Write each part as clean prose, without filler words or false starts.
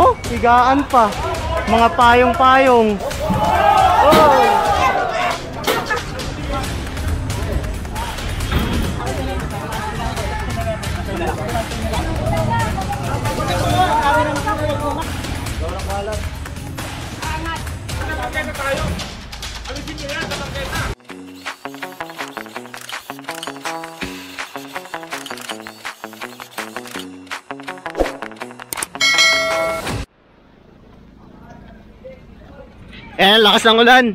Oh, higaan pa. Mga payong-payong. Oh. Lakas ng ulan.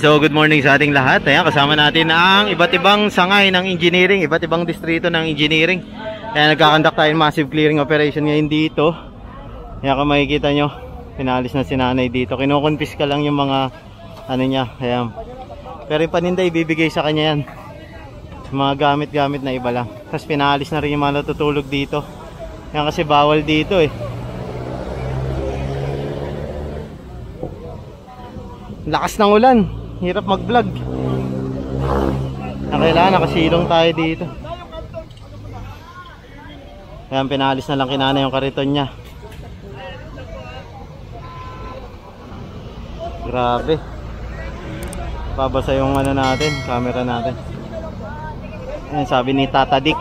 So good morning sa ating lahat. Ayan, kasama natin ang iba't ibang sangay ng engineering, iba't ibang distrito ng engineering. Ayan, nagkakandak tayo ng massive clearing operation ngayon dito. Ayan, kung makikita nyo, pinalis na si nanay dito. Kinukonfis ka lang yung mga ano niya. Ayan. Pero yung paninda ibibigay sa kanya yan, mga gamit-gamit na iba lang. Tapos pinalis na rin yung mga natutulog dito. Yan kasi bawal dito eh. Lakas ng ulan, hirap mag-vlog. Kailangan nakasilong tayo dito. Kaya pinalis na lang kinana yung kariton niya. Grabe. Babasa yung ano natin, camera natin. Ayan, sabi ni Tata Dick.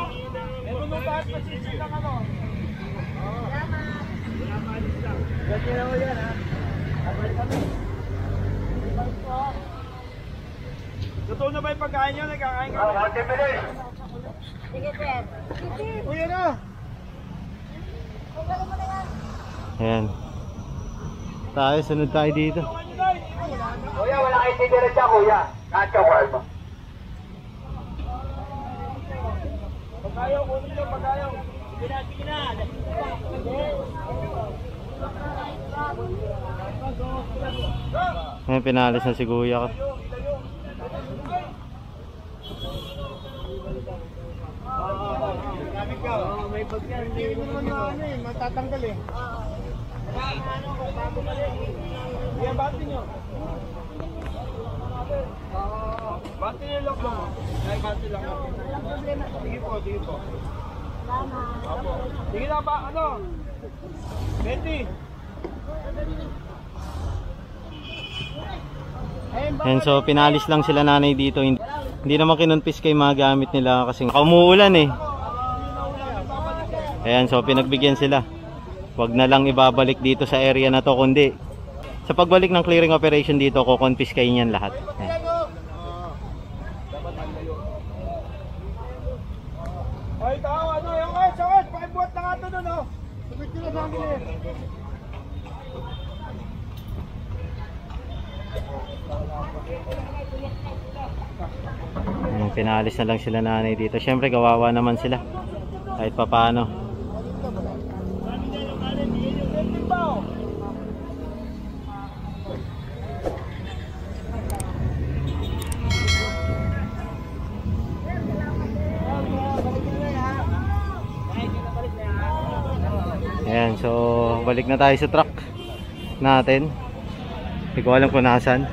Totoo na ba yung pagkain nyo? Nagkakain ka? Sige, sir. Uy, ano? Ayan. Tayo, sunod tayo dito. Kuya, wala kayo titira dyan, kuya. Kahit ka, kuya. Pagkayo, kunin nyo, pagkayo. Sige na. Ayan, pinalis na si Kuya. May bag yan. Hindi mo naman na ano eh, matatanggal eh. Yan, bati nyo. Bati nyo lang mo. Ay, bati lang. Sige po. Sige na ba, ano? Betty. Ayan, so pinalis lang sila nanay dito. Hindi naman kinunpis kay mga gamit nila kasi umuulan eh. Ayan, so pinagbigyan sila. Huwag na lang ibabalik dito sa area na to, kundi sa pagbalik ng clearing operation dito, kukonfiskayin yan lahat. Ayan. Ay, tao, ano, yung sakit, pakibuhat na nga ito doon, oh. Sabit nyo na sa amin eh. Ayan, pinalis na lang sila nanay dito. Siyempre, kawawa naman sila. Kahit pa paano. Ayan, so balik na tayo sa truck natin. Hindi ko alam kung nasan.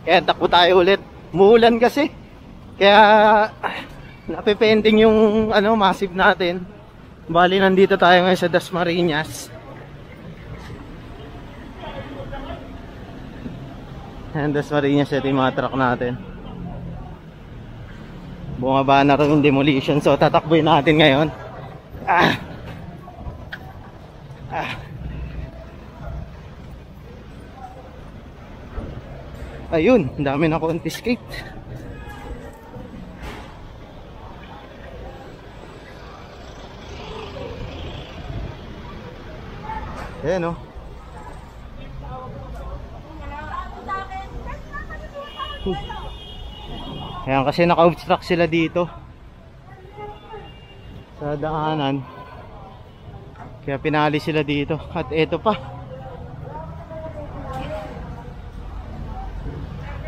Kaya takbo tayo ulit. Muulan kasi. Kaya napipending yung ano, massive natin. Bali nandito tayo ngayon sa Dasmariñas. Ayan, Dasmariñas, ito yung mga truck natin. Bumaba na rin yung demolition. So tatakboy natin ngayon. Ayun, dami na confiscate. Ayan o. Ayan, kasi naka-obstruct sila dito sa daanan. Kaya pinali sila dito. At eto pa,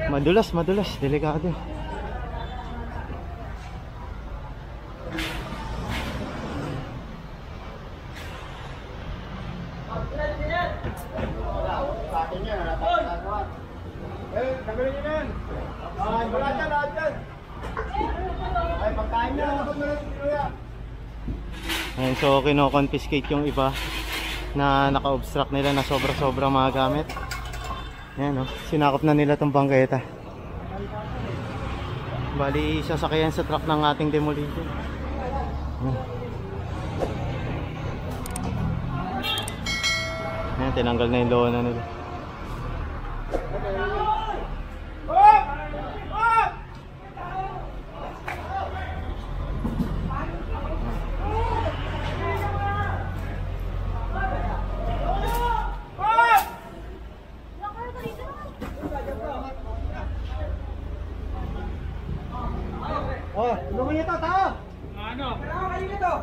madulas, delikado. Ay, pagkain na. Ayan, so kino-confiscate yung iba na naka-obstruct nila na sobra-sobra mga gamit. Ayan, sinakop na nila tong bangketa. Bali, sasakyan sa truck ng ating demolition. Ayan, tinanggal na yung lona nila. Oh, lumayan nito, tao! Ano? Lumayan nito!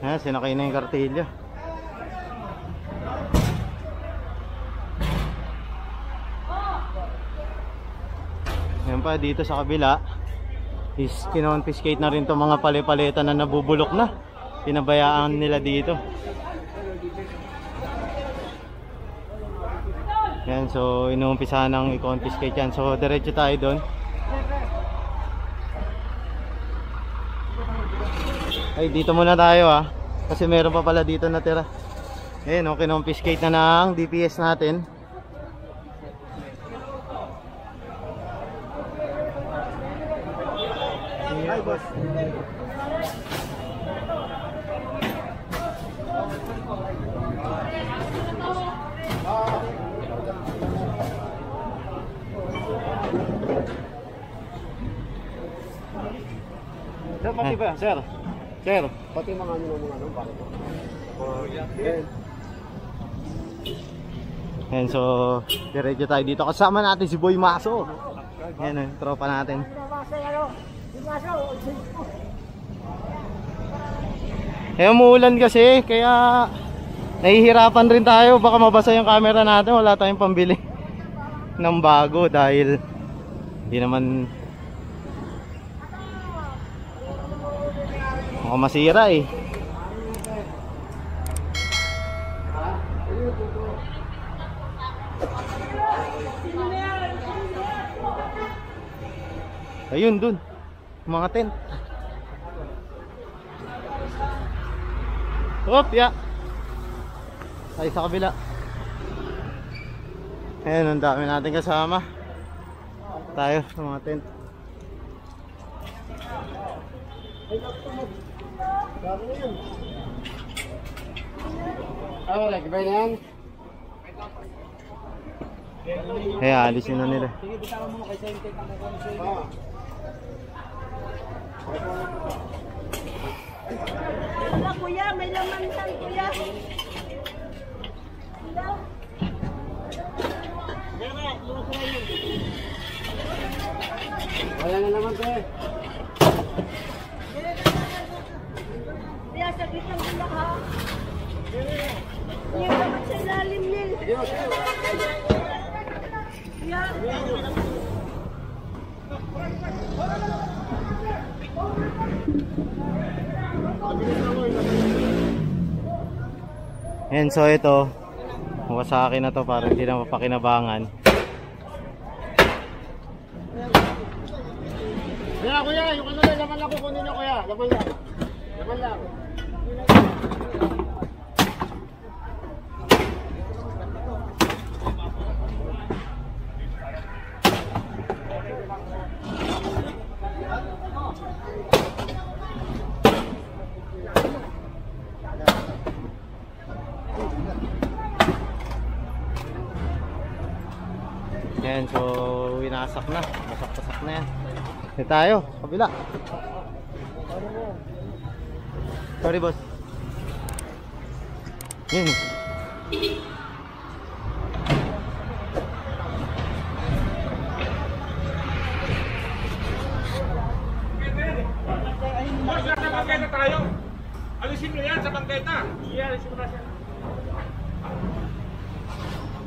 Ayan, sinakay na yung kartilyo. Ayan pa, dito sa kabila is kinonfiscate na rin itong mga pali-paleta na nabubulok na. Pinabayaan nila dito. Ayan, so inuumpisahan ng i-confiscate yan. So diretso tayo doon. Ay, dito muna tayo kasi meron pa pala dito natira. Ayan, kinonfiscate na ng DPS natin. Hi, boss. Sir, pati ba? Sir. Sir. Pati mga ano, bakit? Ayan, so diretso tayo dito. Kasama natin si Boy Maso. Ayan, tropa natin. Umuulan kasi, kaya nahihirapan rin tayo. Baka mabasa yung camera natin. Wala tayong pambili ng bago dahil hindi naman mukhang masira eh. Ayun dun, mga tent. Hop, ya. Tayo sa kabila. Ayan, ang dami natin kasama. Tayo sa mga tent. Lagi ba yan? Kaya alisin na nila. Sige, bitawan mo kay Sente ang kukunin. Wala kuya, may laman tan kuya. Wala na naman to eh. Kuya, saglit lang sila ha. Yung naman sa ilalim nil. Kuya. And so ito, sa akin na to para hindi na mapakinabangan. Kuya, kuya, yung ano na, laman lang kukunin nyo kuya. Laman lang. Laman lang. Ayan, so winasak na, masak-pasak na yan. Dito tayo, kabila. Sorry boss. Yun. Sa bangketa tayo. Alisin mo yan sa bangketa. Iya, alisin mo na siya.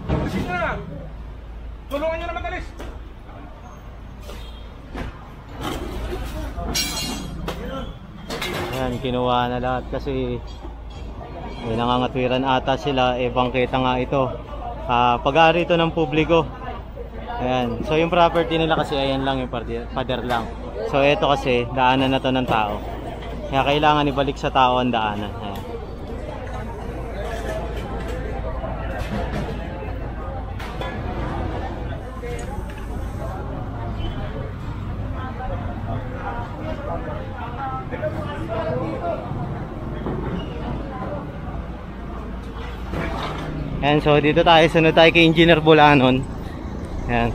Alisin na. Tulungan nyo naman alis. Ayan, kinuha na lahat kasi may nangangatwiran ata sila, bangketa nga ito. Pag-aari ito ng publiko. Ayan. So yung property nila kasi ayan lang yung pader lang. So ito kasi daanan na to ng tao. Kaya kailangan ibalik sa tao ang daanan. Ayan. Ayan, so dito tayo, sunod tayo kay Engineer Bulanon. Ayan.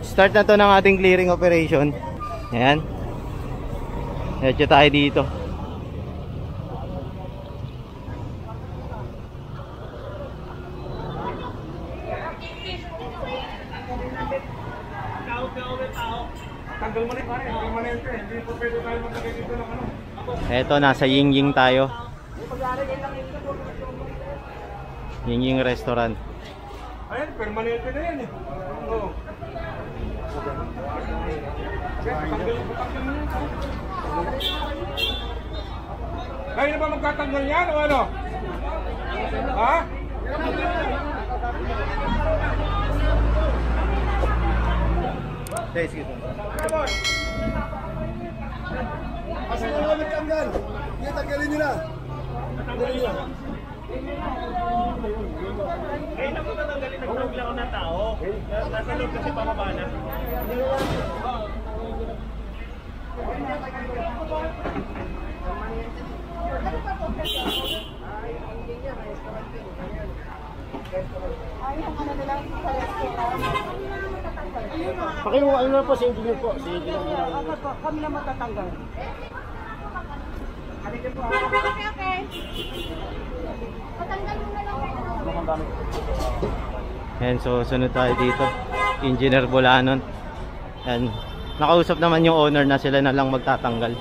Start na to ng ating clearing operation. Ayan. Diretso tayo dito. Tanggal mo na pare, permanente. Hindi po pwede tayo maglagay dito ng ano. Eto, nasa Ying Ying tayo. Ying Ying restaurant. Ayan, permanente na yan eh. Oo. Tanggal mo yan. Kayo na ba magtatanggal yan o ano? Ha? Guys, gitu. Kasi na naman nagtanggal. Hindi, tanggalin nila. Tanggalin nila. Kayo na po tatanggalin, nagtawag lang ako ng tao. Nasa loob kasi pamaba na. Pakiwa, ano na po si engineer po? Si engineer po. Kami na matatanggal. Okay. Patanggal mo na lang. Ayan, so sunod tayo dito. Engineer Bulanon. Ayan. Nakausap naman yung owner na sila na lang magtatanggal.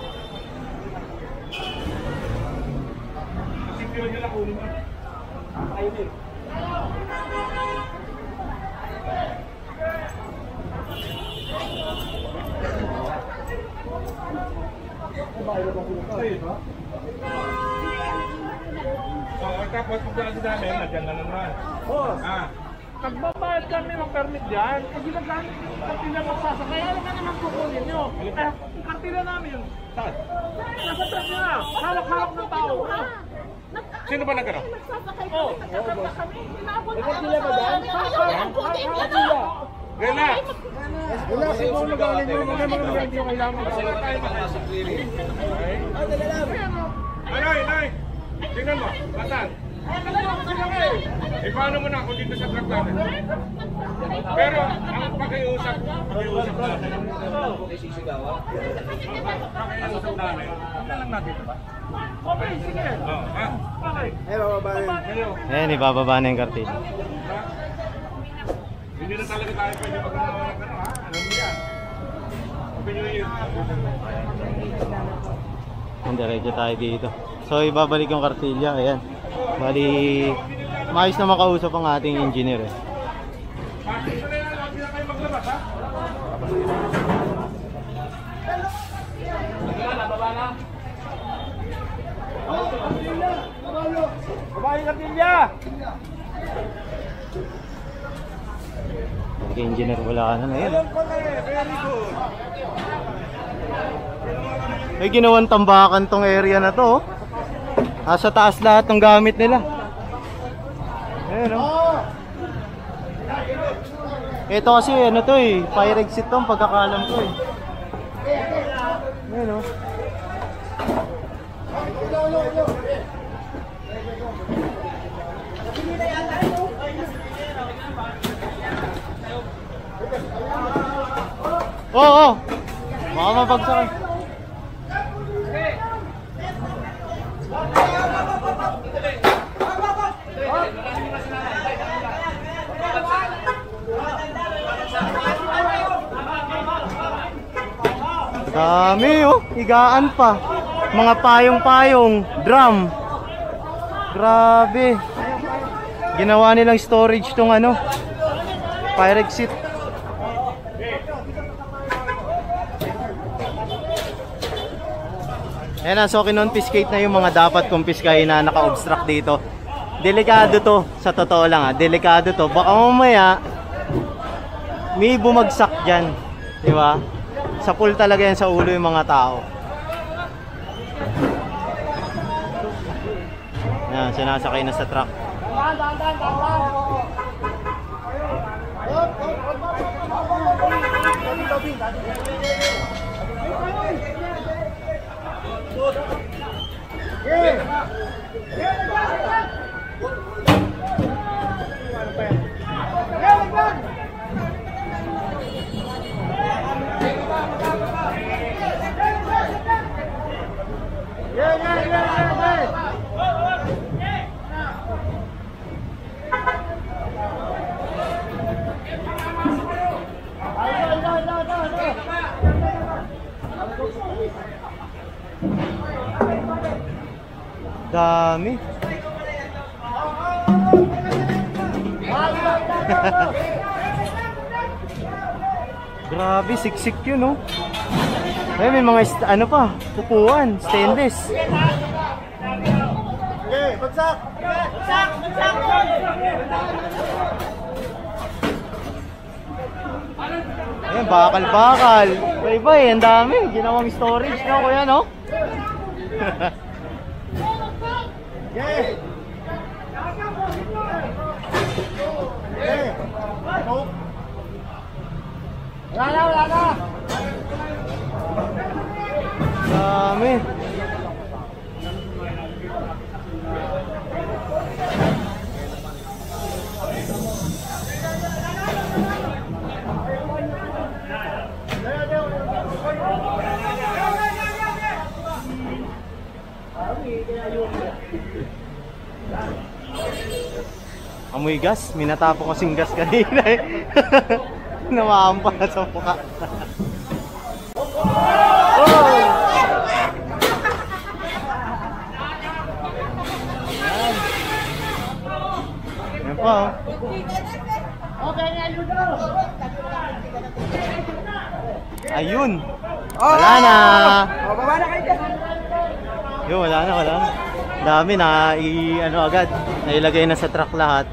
Tapos pagdaan namin, nandiyan na naman. Oo. Nagbabayad kami ng permit dyan. Kasi naggamit yung kartila magsasakay. Ano ka naman kukunin nyo? Yung kartila namin. Saan? Nasa truck nyo na. Hawak-hawak ng tao. Sino ba nagano? Oo. May kartila ba dyan? Gala! Wala, siguro magaling mo. Mga magaling yung kailangan. Kasi lang tayo makasap clearing. Nay! Tingnan mo, basan. Eh paano mo na ako dito sa truck namin? Pero ang pakiusap namin. Pakiusap namin. Ano lang natin ba? Okay, sige. Okay. Ay, bababa rin. Ayan, ibababa na yung kartil. Hindi na talaga tayo pwede mag-ano ha? Alam mo yan. Open nyo yun. Diretso tayo dito. So ibabalik yung kartilya. Ayan. Bali, maayos na makausap ang ating engineer eh. Dito na yan, huwag na kayo maglabas ha? Baba yung kartilya! Okay, engineer wala ka na. Ayan. Very good. May ginawang tambakan tong area na to. Nasa taas lahat ng gamit nila. Ayan o. Ito kasi ano to eh, fire exit to ang pagkakalam ko eh. Ayan o. Oo, baka mabagsakan. Dami oh, higaan pa. Mga payong-payong, drum. Grabe. Ginawa nilang storage tong ano, fire exit. Ayan na, so kinonfiscate na yung mga dapat kumpiskahin na naka-obstruct dito. delikado to, sa totoo lang ha, delikado to. Baka mamaya may bumagsak dyan, di ba? Sa pool talaga yan sa ulo yung mga tao. Yan, sinasakay na sa truck. Dami. Grabe, siksik yun, no? Ay, may mga ano pa, upuan, stainless. Okay, bagsak! Bagsak! Bagsak! Ayan, bakal-bakal. Bye-bye, ang dami. Ginawang storage na, kuya, no? Okay. Okay. Wala na. Dami. Amoy gas, minatapo kasing gas kanina eh. Namampa sa mukha. Oh! Yan pa oh. Ayun. Wala na. Baba na kayo. Yo, wala na. Dami na ano agad. Nailagay na sa truck lahat.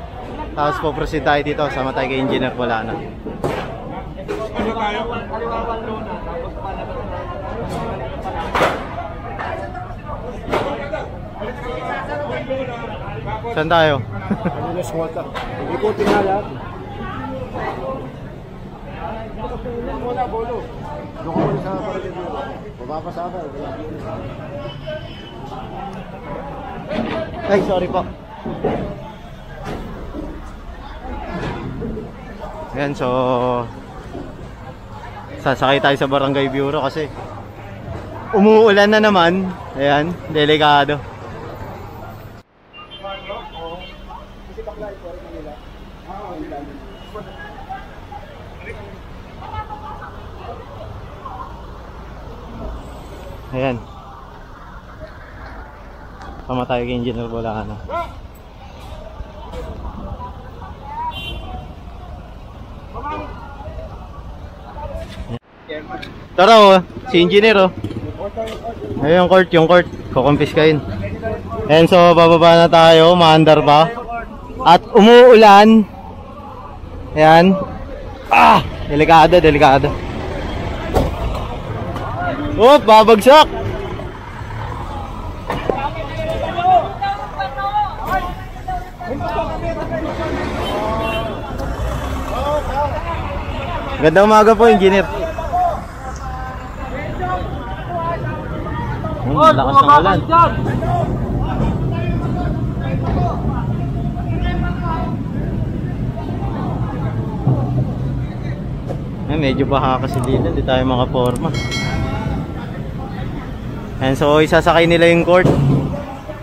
Tapos po-proceed tayo dito. Sama tayo kay engineer. Wala na. Saan tayo? Kanina swata. Ikutin na lahat. Wala bolo. Doon ko muna sa paragin mo. Bababa sa akin. Ay, sorry po. Ayan, so sasakay tayo sa Barangay Bureau kasi umuulan na naman. Ayan, delikado. Ayan. Sama tayo kay Engineer Bolano. Tara oh, si Engineer oh. Ayun yung court, kukumpiskain. Ayan, so bababa na tayo, maandar pa. At umuulan. Ayan. Ah, delikado. Oh, babagsak. Gandang umaga po, Engineer. Lakas ng ulan. Medyo baha kasi dito, hindi tayo makaporma. And so isasakay nila yung court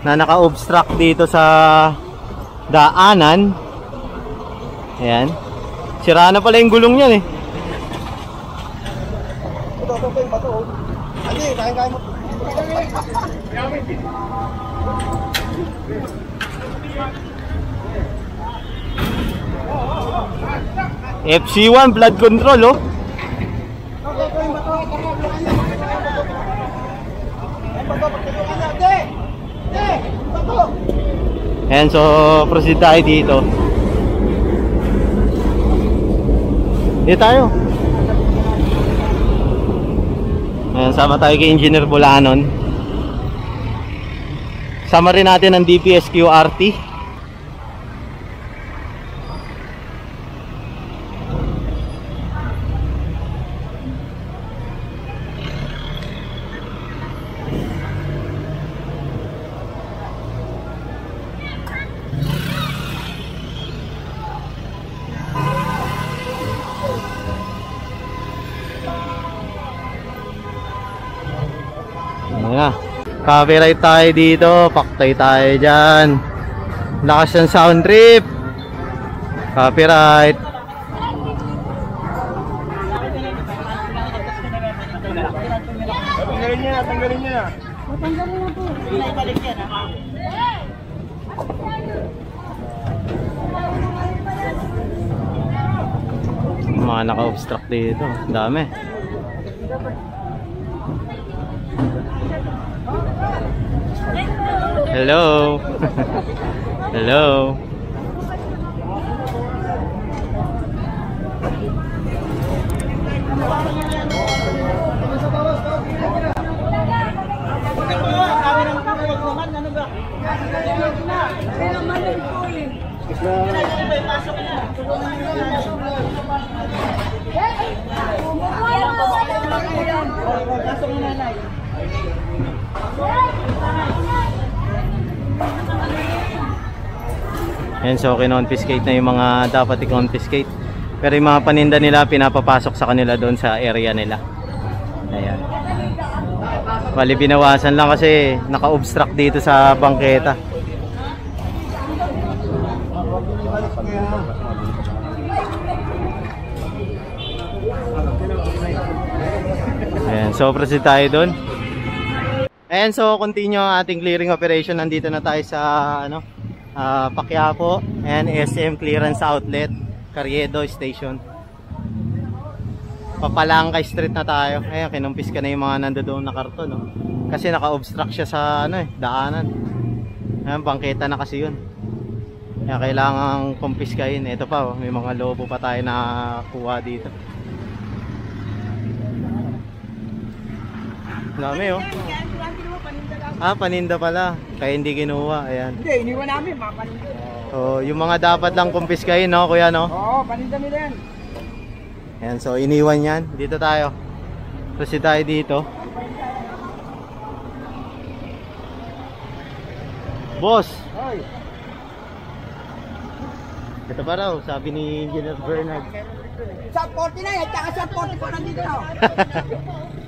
na naka-obstruct dito sa daanan. Ayan. Sira na pala yung gulong yan eh. FC1 blood control oh. Ayan, so proceed tayo dito. Dito tayo. Ayan, sama tayo kay Engineer Bulanon. Sama rin natin ang DPSQRT. Ayan. Copyright tayo dito, paktay tayo dyan. Lakas ng sound trip. Copyright. Tanggalin niya, tanggalin niya. Matanggalin na po. Ibalik yan, ha? Mga naka-obstruct dito. Dami. Hello. Hello. Yan, so kinonfiscate na yung mga dapat i-confiscate. Pero yung mga paninda nila pinapapasok sa kanila doon sa area nila. Ayan. Bali binawasan lang kasi naka-obstruct dito sa bangketa. Ayan, so proceed tayo doon. Ayan, so continue ang ating clearing operation. Nandito na tayo sa Paquiapo and SM Clearance Outlet, Carriedo Station. Papalangkay Street na tayo. Ayan, kinumpis ka na yung mga nandoon na karton, no? Kasi naka-obstruct siya sa daanan. Ayan, bangketa na kasi yun. Kaya kailangan kumpiskahin. Ito pa, may mga lobo pa tayo na kuha dito. Dami, oh. Ah, paninda pala. Kaya hindi kinuha. Ayan. Hindi, iniwan namin, mga paninda. So, yung mga dapat lang kumpiskahin, no, kuya, no? Oo, paninda nila yan. Ayan, so iniwan yan. Dito tayo. Proceed tayo dito. Boss! Hoy. Ito pa raw, sabi ni Engineer Bernard. Sa 49 at saka sa 44 nandito na.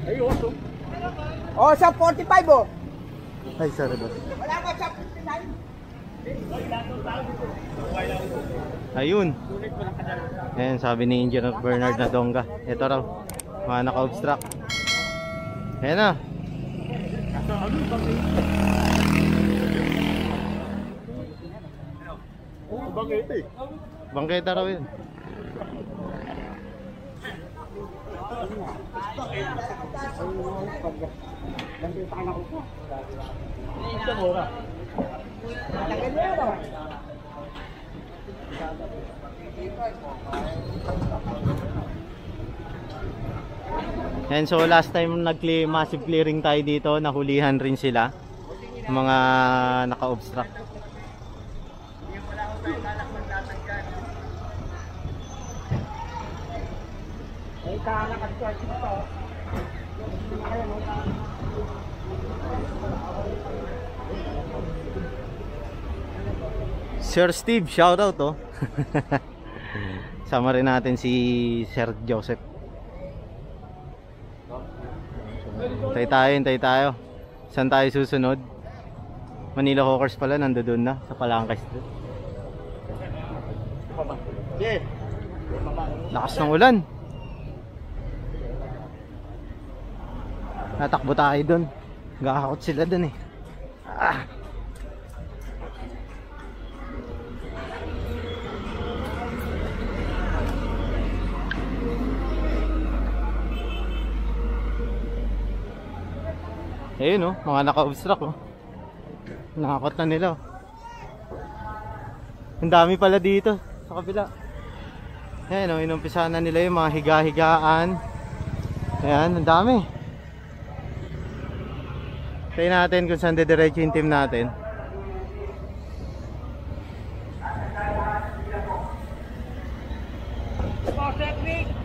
Ay, oso. Oh, sa 45 oh. Ay, sorry boss. Wala ko sa 59. Ayun. Ayan, sabi ni Engineer Bernard na dongga. Ito raw, mga naka-obstruct. Ayan na. Bangketa eh. Bangketa raw yun. And so last time massive clearing tayo dito, nahulihan rin sila mga naka-obstruct. Sir Steve, shout out oh. Sama rin natin si Sir Joseph. Hintay tayo. Saan tayo susunod? Manila Hawkers pala, nandoon na sa Palangkay Street. Lakas ng ulan. Natakbo tayo doon. Gakakot sila doon eh. Ah. Ayun oh, mga naka-obstruct oh. Nakakot na nila oh. Ang dami pala dito sa kabila. Ayan o, inumpisahan na nila yung mga higa-higaan. Ayan, ang dami. Tayo natin kung saan didiretso yung team natin.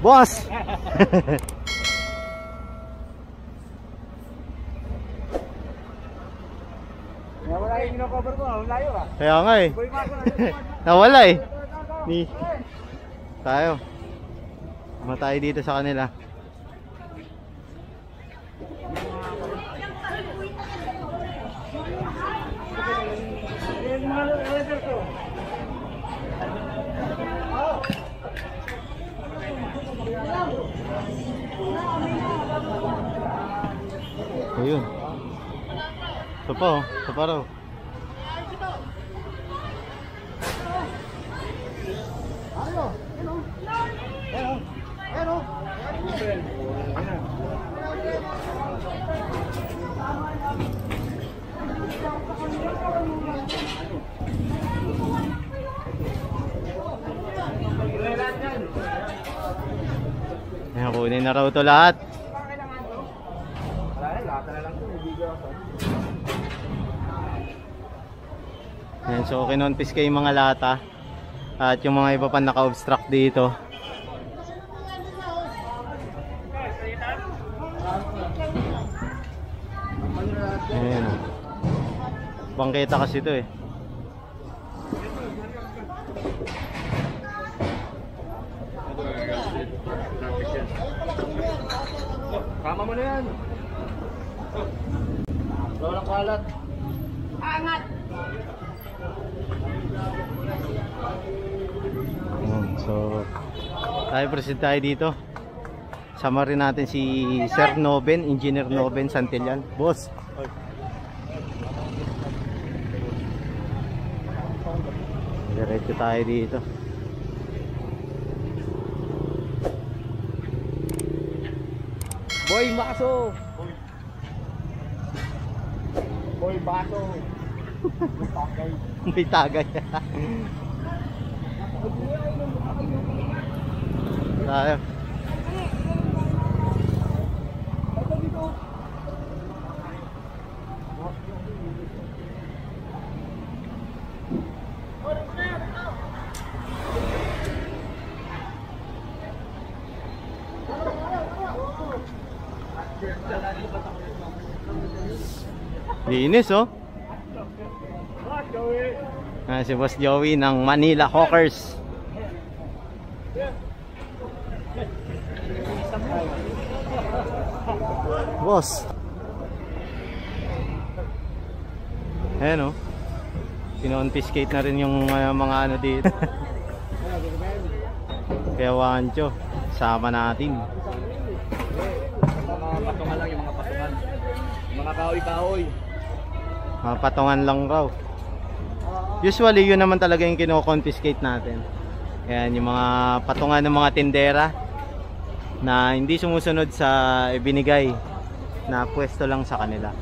Boss! Wala yung ino-cover ko, ang layo ah. Kaya nga eh. Nawala eh. Tayo. Matay dito sa kanila. Ayun. Ito pa oh. Ito pa raw. Ayan, kunin na raw ito lahat. Ayan, so kinonfiskate yung mga lata at yung mga iba pa naka-obstruct dito. Ayan. Bangketa kasi ito eh. Kama mo na yan. Walang kalat. Angat! Ayan, so tayo present tayo dito. Sama rin natin si Sir Noben, Engineer Noben Santillan. Boss! Diretso tayo dito. Boy, baso! Boy, baso! May tagay. Tayo. Linis oh. Si Boss Joey ng Manila Hawkers. Boss. Ayan oh. Kinonfiskate na rin yung mga ano dito. Kaya Wancho, sama natin. Mga patungan lang yung mga patungan. Mga kahoy-kahoy. Mga patungan lang raw. Usually yun naman talaga yung kino-confiscate natin. Ayan, yung mga patungan ng mga tindera na hindi sumusunod sa ibinigay na pwesto lang sa kanila.